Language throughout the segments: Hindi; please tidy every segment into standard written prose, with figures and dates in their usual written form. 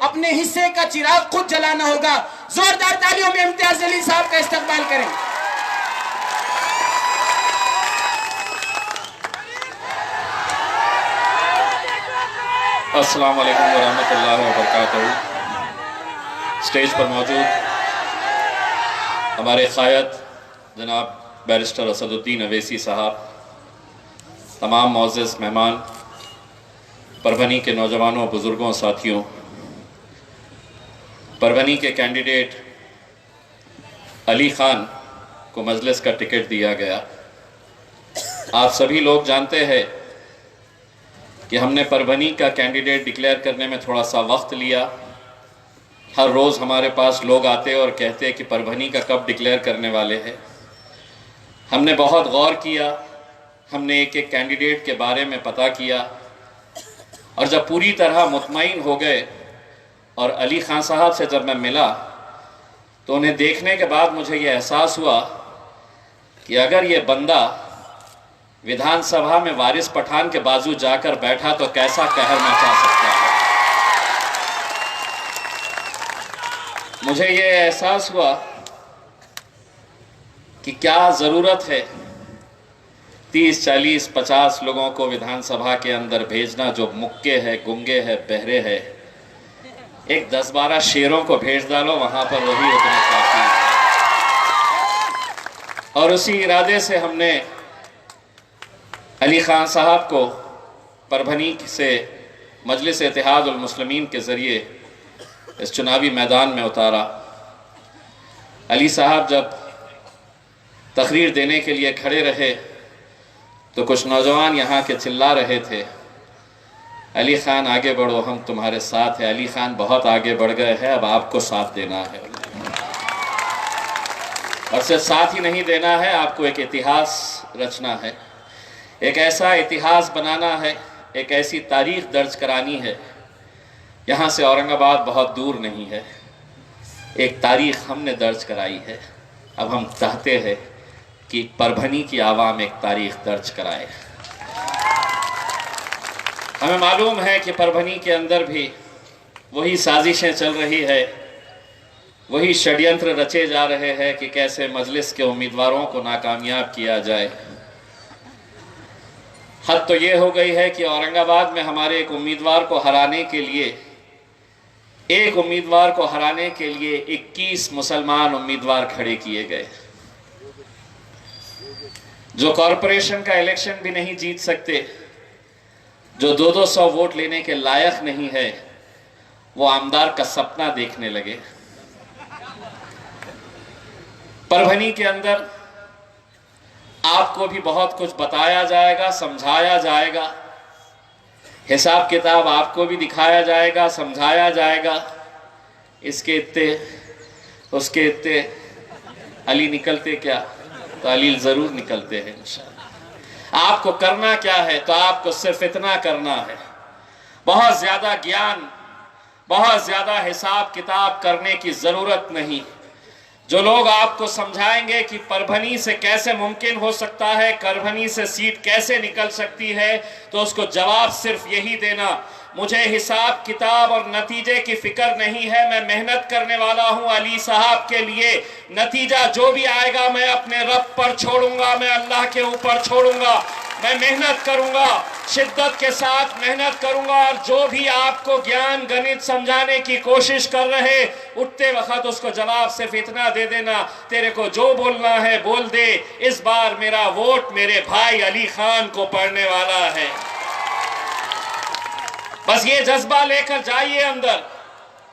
अपने हिस्से का चिराग खुद जलाना होगा। जोरदार तालियों में इम्तियाज जलील साहब का इस्तकबाल करें। अस्सलाम वालेकुम वरहमतुल्लाहि वबरकातुहू। स्टेज पर मौजूद हमारे क़ायद जनाब बैरिस्टर असदुद्दीन अवैसी साहब, तमाम मोअज़्ज़ज़ मेहमान, परभनी के नौजवानों, बुज़ुर्गों, साथियों, परभनी के कैंडिडेट अली ख़ान को मजलिस का टिकट दिया गया। आप सभी लोग जानते हैं कि हमने परभनी का कैंडिडेट डिक्लेयर करने में थोड़ा सा वक्त लिया। हर रोज़ हमारे पास लोग आते और कहते कि परभनी का कब डिक्लेयर करने वाले हैं। हमने बहुत गौर किया, हमने एक एक कैंडिडेट के बारे में पता किया और जब पूरी तरह मुतमईन हो गए और अली ख़ान साहब से जब मैं मिला तो उन्हें देखने के बाद मुझे ये एहसास हुआ कि अगर ये बंदा विधानसभा में वारिस पठान के बाजू जाकर बैठा तो कैसा कहर मचा सकता है। मुझे ये एहसास हुआ कि क्या ज़रूरत है 30, 40, 50 लोगों को विधानसभा के अंदर भेजना जो मुक्के है, गुंगे है, बहरे है। एक 10-12 शेरों को भेज डालो वहां पर, वही उतना काफी है। और उसी इरादे से हमने अली ख़ान साहब को परभनी से मजलिस इत्तेहादुल मुस्लिमीन के ज़रिए इस चुनावी मैदान में उतारा। अली साहब जब तकरीर देने के लिए खड़े रहे तो कुछ नौजवान यहाँ के चिल्ला रहे थे, अली ख़ान आगे बढ़ो, हम तुम्हारे साथ हैं। अली ख़ान बहुत आगे बढ़ गए हैं, अब आपको साथ देना है। और सिर्फ साथ ही नहीं देना है, आपको एक इतिहास रचना है, एक ऐसा इतिहास बनाना है, एक ऐसी तारीख दर्ज करानी है। यहाँ से औरंगाबाद बहुत दूर नहीं है, एक तारीख हमने दर्ज कराई है। अब हम चाहते हैं कि परभनी की आवाम एक तारीख दर्ज कराए। हमें मालूम है कि परभनी के अंदर भी वही साजिशें चल रही है, वही षड्यंत्र रचे जा रहे हैं कि कैसे मजलिस के उम्मीदवारों को नाकामयाब किया जाए। हद तो ये हो गई है कि औरंगाबाद में हमारे एक उम्मीदवार को हराने के लिए 21 मुसलमान उम्मीदवार खड़े किए गए। जो कॉरपोरेशन का इलेक्शन भी नहीं जीत सकते, जो 200 वोट लेने के लायक नहीं है, वो आमदार का सपना देखने लगे। परभनी के अंदर आपको भी बहुत कुछ बताया जाएगा, समझाया जाएगा, हिसाब किताब आपको भी दिखाया जाएगा, समझाया जाएगा। इसके इत्ते उसके इत्ते अली निकलते क्या, तो अली जरूर निकलते हैं इंशाअल्लाह। आपको करना क्या है, तो आपको सिर्फ इतना करना है, बहुत ज्यादा ज्ञान, बहुत ज्यादा हिसाब किताब करने की जरूरत नहीं। जो लोग आपको समझाएंगे कि परभनी से कैसे मुमकिन हो सकता है, परभनी से सीट कैसे निकल सकती है, तो उसको जवाब सिर्फ यही देना, मुझे हिसाब किताब और नतीजे की फिक्र नहीं है, मैं मेहनत करने वाला हूं अली साहब के लिए। नतीजा जो भी आएगा मैं अपने रब पर छोड़ूंगा, मैं अल्लाह के ऊपर छोड़ूंगा। मैं मेहनत करूंगा, शिद्दत के साथ मेहनत करूंगा, और जो भी आपको ज्ञान गणित समझाने की कोशिश कर रहे, उठते वक्त उसको जवाब सिर्फ इतना दे देना, तेरे को जो बोलना है बोल दे, इस बार मेरा वोट मेरे भाई अली खान को पड़ने वाला है। बस ये जज्बा लेकर जाइए अंदर,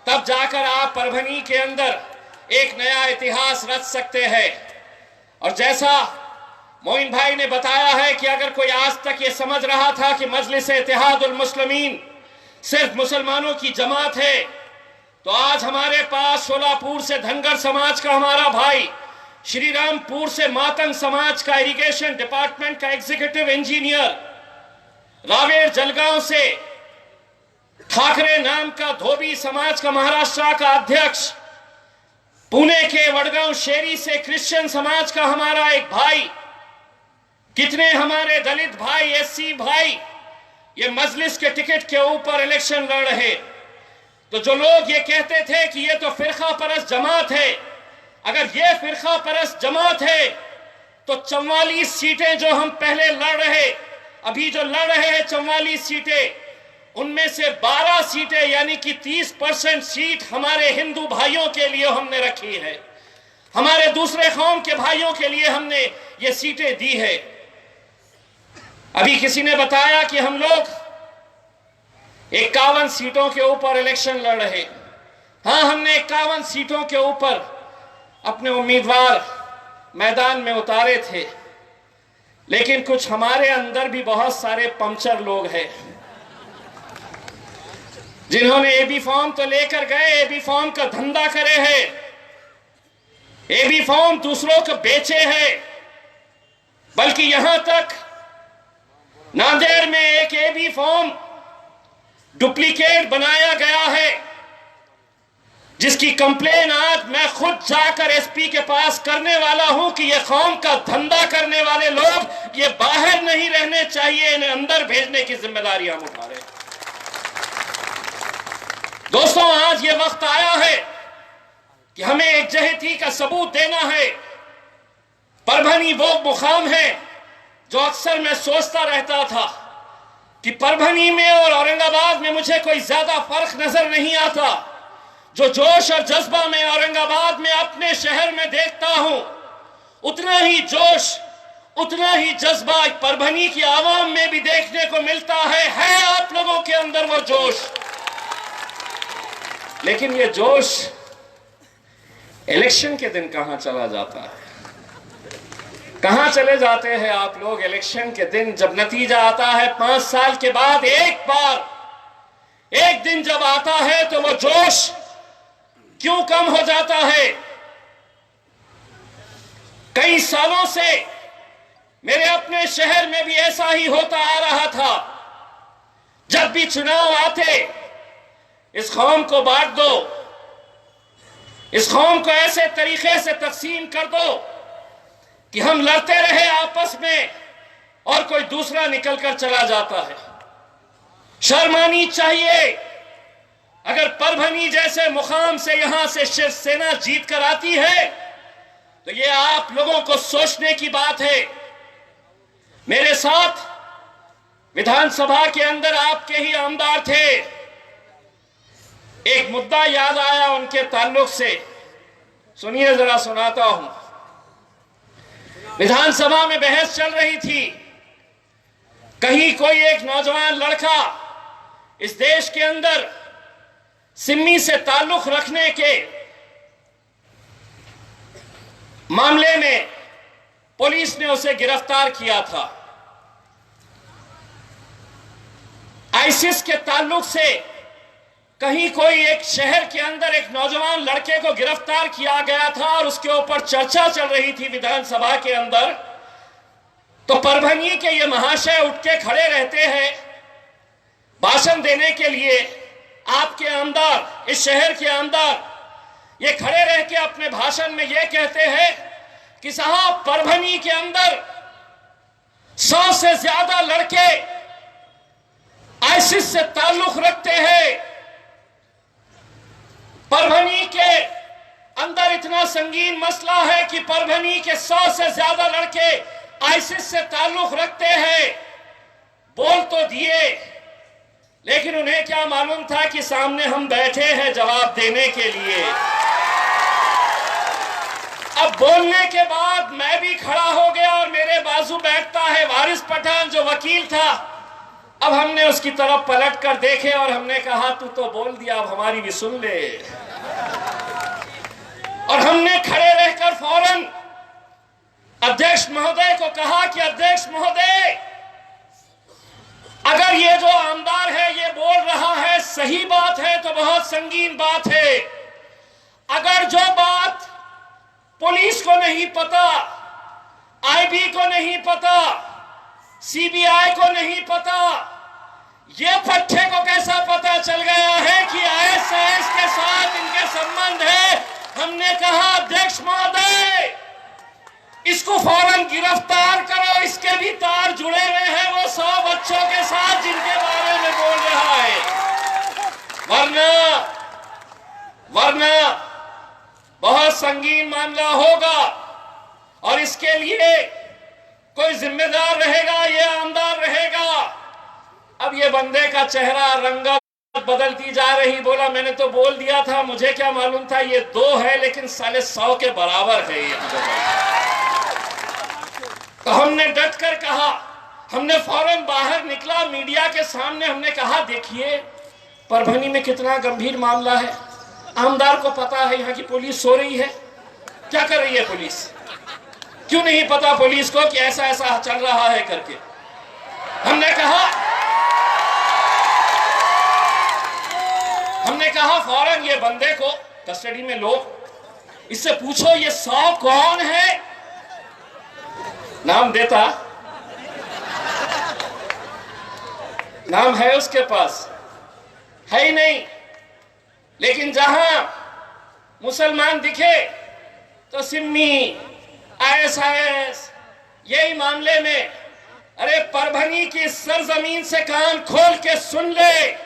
तब जाकर आप परभनी के अंदर एक नया इतिहास रच सकते हैं। और जैसा मोइन भाई ने बताया है कि अगर कोई आज तक ये समझ रहा था कि मजलिस इत्तेहादुल मुस्लिमीन सिर्फ मुसलमानों की जमात है, तो आज हमारे पास सोलापुर से धनगर समाज का हमारा भाई, श्रीरामपुर से मातंग समाज का इरिगेशन डिपार्टमेंट का एग्जीक्यूटिव इंजीनियर, रावेर जलगांव से ठाकरे नाम का धोबी समाज का महाराष्ट्र का अध्यक्ष, पुणे के वडगांव शेरी से क्रिश्चियन समाज का हमारा एक भाई, कितने हमारे दलित भाई, एससी भाई ये मजलिस के टिकट के ऊपर इलेक्शन लड़ रहे। तो जो लोग ये कहते थे कि ये तो फिरका परस्त जमात है, अगर ये फिरका परस्त जमात है तो 44 सीटें जो हम पहले लड़ रहे, अभी जो लड़ रहे हैं 44 सीटें, उनमें से 12 सीटें यानी कि 30% सीट हमारे हिंदू भाइयों के लिए हमने रखी है, हमारे दूसरे कौम के भाइयों के लिए हमने ये सीटें दी है। अभी किसी ने बताया कि हम लोग 51 सीटों के ऊपर इलेक्शन लड़ रहे। हाँ, हमने 51 सीटों के ऊपर अपने उम्मीदवार मैदान में उतारे थे, लेकिन कुछ हमारे अंदर भी बहुत सारे पंचर लोग हैं जिन्होंने एबी फॉर्म तो लेकर गए, एबी फॉर्म का धंधा करे हैं, एबी फॉर्म दूसरों को बेचे हैं, बल्कि यहां तक नांदेड़ में एक एबी फॉर्म डुप्लीकेट बनाया गया है जिसकी कंप्लेन आज मैं खुद जाकर एसपी के पास करने वाला हूं कि ये कौम का धंधा करने वाले लोग ये बाहर नहीं रहने चाहिए, इन्हें अंदर भेजने की जिम्मेदारी हम उठा रहे हैं। दोस्तों, आज ये वक्त आया है कि हमें एकजहती का सबूत देना है। परभनी वो मुकाम है जो अक्सर मैं सोचता रहता था कि परभनी में और औरंगाबाद में मुझे कोई ज्यादा फर्क नजर नहीं आता। जो जोश और जज्बा मैं औरंगाबाद में अपने शहर में देखता हूं, उतना ही जोश, उतना ही जज्बा परभनी की आवाम में भी देखने को मिलता है आप लोगों के अंदर वो जोश। लेकिन ये जोश इलेक्शन के दिन कहां चला जाता है? कहां चले जाते हैं आप लोग इलेक्शन के दिन, जब नतीजा आता है 5 साल के बाद एक बार, एक दिन जब आता है तो वो जोश क्यों कम हो जाता है? कई सालों से मेरे अपने शहर में भी ऐसा ही होता आ रहा था। जब भी चुनाव आते, इस कौम को बांट दो, इस कौम को ऐसे तरीके से तकसीम कर दो कि हम लड़ते रहे आपस में और कोई दूसरा निकलकर चला जाता है। शर्म आनी चाहिए। अगर परभनी जैसे मुकाम से यहां से शिवसेना जीत कर आती है तो ये आप लोगों को सोचने की बात है। मेरे साथ विधानसभा के अंदर आपके ही आमदार थे। एक मुद्दा याद आया उनके ताल्लुक से, सुनिए जरा, सुनाता हूं। विधानसभा में बहस चल रही थी, कहीं कोई एक नौजवान लड़का इस देश के अंदर सिमी से ताल्लुक रखने के मामले में पुलिस ने उसे गिरफ्तार किया था। आईसिस के ताल्लुक से कहीं कोई एक शहर के अंदर एक नौजवान लड़के को गिरफ्तार किया गया था और उसके ऊपर चर्चा चल रही थी विधानसभा के अंदर। तो परभनी के ये महाशय उठ के खड़े रहते हैं भाषण देने के लिए। आपके आमदार, इस शहर के आमदार, ये खड़े रह के अपने भाषण में ये कहते हैं कि साहब, परभनी के अंदर 100 से ज्यादा लड़के आईसिस से ताल्लुक रखते हैं। परभनी के अंदर इतना संगीन मसला है कि परभनी के 100 से ज्यादा लड़के आईसिस से ताल्लुक रखते हैं। बोल तो दिए, लेकिन उन्हें क्या मालूम था कि सामने हम बैठे हैं जवाब देने के लिए। अब बोलने के बाद मैं भी खड़ा हो गया और मेरे बाजू बैठता है वारिस पठान जो वकील था। अब हमने उसकी तरफ पलट कर देखे और हमने कहा, तू तो बोल दिया, अब हमारी भी सुन ले। और हमने खड़े रहकर फौरन अध्यक्ष महोदय को कहा कि अध्यक्ष महोदय, अगर ये जो आमदार है ये बोल रहा है सही बात है तो बहुत संगीन बात है। अगर जो बात पुलिस को नहीं पता, आईबी को नहीं पता, सीबीआई को नहीं पता, ये पट्टे को कैसा पता चल गया है कि आईएसआईएस के साथ इनके संबंध है? हमने कहा, अध्यक्ष महोदय, इसको फौरन गिरफ्तार करो, इसके भी तार जुड़े हुए हैं वो 100 बच्चों के साथ जिनके बारे में बोल रहा है। वरना बहुत संगीन मामला होगा और इसके लिए कोई जिम्मेदार रहेगा, ये आमदार रहेगा। अब ये बंदे का चेहरा रंगत बदलती जा रही। बोला मैंने तो बोल दिया था, मुझे क्या मालूम था ये 2 है, लेकिन 100 के बराबर है ये। तो हमने डट कर कहा, हमने फौरन बाहर निकला, मीडिया के सामने हमने कहा देखिए परभनी में कितना गंभीर मामला है। आमदार को पता है यहाँ की पुलिस सो रही है, क्या कर रही है पुलिस? क्यों नहीं पता पुलिस को कि ऐसा ऐसा चल रहा है करके? हमने कहा फौरन ये बंदे को कस्टडी में लो, इससे पूछो ये 100 कौन है। नाम देता, नाम है उसके पास, है ही नहीं। लेकिन जहां मुसलमान दिखे तो सिम्मी, ISIS, यही मामले में। अरे परभनी की सरजमीन से कान खोल के सुन ले,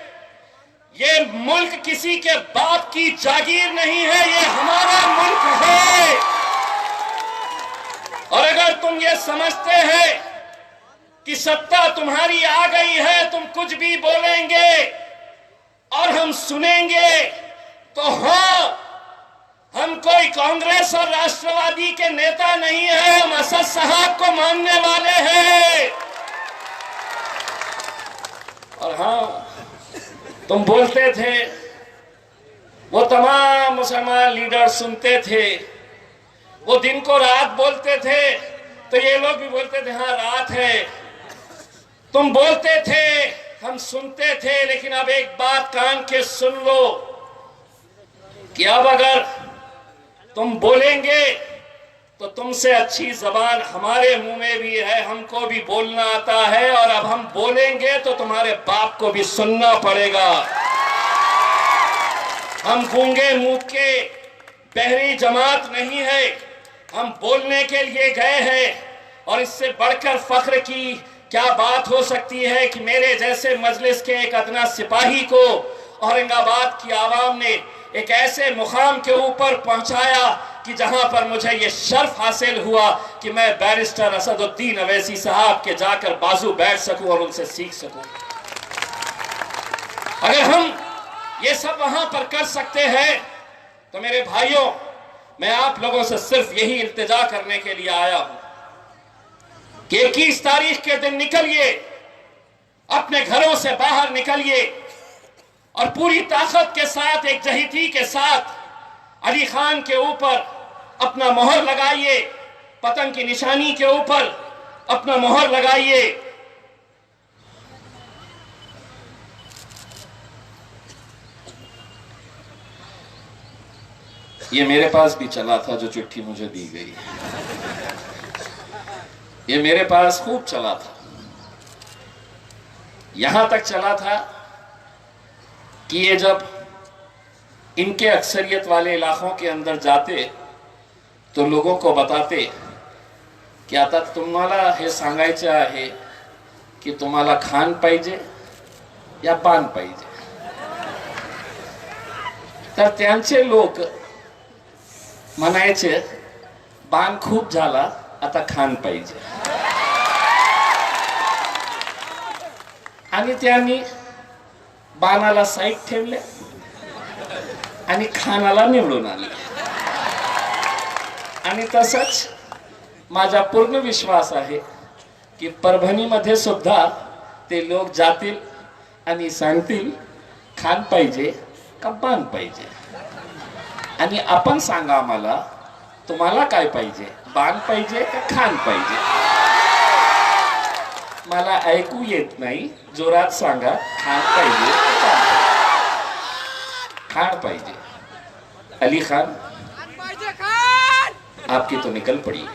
ये मुल्क किसी के बाप की जागीर नहीं है, ये हमारा मुल्क है। और अगर तुम ये समझते हैं कि सत्ता तुम्हारी आ गई है, तुम कुछ भी बोलेंगे और हम सुनेंगे, तो हाँ, हम कोई कांग्रेस और राष्ट्रवादी के नेता नहीं है, हम असद साहब को मानने वाले हैं। और हाँ, तुम बोलते थे, वो तमाम मुसलमान लीडर सुनते थे, वो दिन को रात बोलते थे, तो ये लोग भी बोलते थे हाँ रात है। तुम बोलते थे, हम सुनते थे, लेकिन अब एक बात कान के सुन लो कि अब अगर तुम बोलेंगे तो तुमसे अच्छी जबान हमारे मुंह में भी है, हमको भी बोलना आता है, और अब हम बोलेंगे तो तुम्हारे बाप को भी सुनना पड़ेगा। हम गूंगे मुंह के बहरी जमात नहीं है, हम बोलने के लिए गए हैं। और इससे बढ़कर फख्र की क्या बात हो सकती है कि मेरे जैसे मजलिस के एक अदना सिपाही को औरंगाबाद की आवाम ने एक ऐसे मुकाम के ऊपर पहुंचाया कि जहां पर मुझे ये शर्फ हासिल हुआ कि मैं बैरिस्टर असदुद्दीन अवैसी साहब के जाकर बाजू बैठ सकूं और उनसे सीख सकूं। अगर हम ये सब वहां पर कर सकते हैं तो मेरे भाइयों, मैं आप लोगों से सिर्फ यही इल्तिजा करने के लिए आया हूं कि 21 तारीख के दिन निकलिए, अपने घरों से बाहर निकलिए और पूरी ताकत के साथ, एक जहीती के साथ अली खान के ऊपर अपना मोहर लगाइए, पतंग की निशानी के ऊपर अपना मोहर लगाइए। ये मेरे पास भी चला था जो चिट्ठी मुझे दी गई, ये मेरे पास खूब चला था। यहां तक चला था कि ये जब इनके अक्सरियत वाले इलाकों के अंदर जाते तो लोगों को बताते की आता तुम्हाला हे सांगायचे आहे की तुम्हाला खान पाहिजे या पान पाहिजे, तर त्यांचे लोक म्हणायचे बाण खूप झाला, आता खान पाहिजे। आणि त्यांनी बाणाला साईड ठेवले आणि खानाला निवडून आले। आणि तसंच माझा पूर्ण विश्वास आहे की परभणीमध्ये सुद्धा ते लोक जातील आणि सांगतील खान पाहिजे का बाण पाहिजे, आणि आपण सांगा आम्हाला तुम्हाला काय पाहिजे, बाण पाहिजे का खान पाहिजे। मला ऐकू येत नाही, जोरात सांगा खान पाहिजे का बाण पाहिजे। खान पाहिजे। अली खान आपकी तो निकल पड़ी,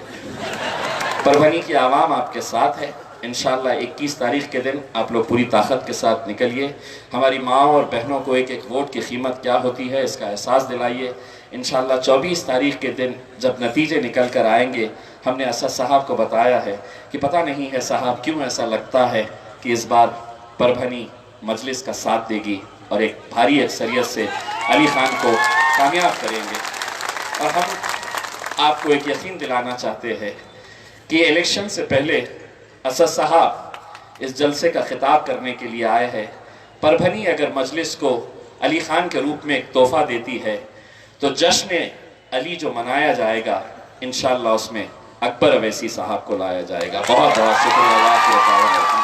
परभनी की आवाम आपके साथ है। इंशाल्लाह 21 तारीख के दिन आप लोग पूरी ताकत के साथ निकलिए, हमारी माओ और बहनों को एक एक वोट की कीमत क्या होती है इसका एहसास दिलाइए। इंशाल्लाह 24 तारीख के दिन जब नतीजे निकल कर आएंगे, हमने असद साहब को बताया है कि पता नहीं है साहब क्यों ऐसा लगता है कि इस बार परभनी मजलिस का साथ देगी और एक भारी अक्सरियत से अली खान को कामयाब करेंगे। और हम आपको एक यकीन दिलाना चाहते हैं कि इलेक्शन से पहले असद साहब इस जलसे का खिताब करने के लिए आए हैं। परभनी अगर मजलिस को अली खान के रूप में एक तोहफा देती है तो जश्न अली जो मनाया जाएगा इंशाअल्लाह उसमें अकबर अवैसी साहब को लाया जाएगा। बहुत बहुत शुक्रिया।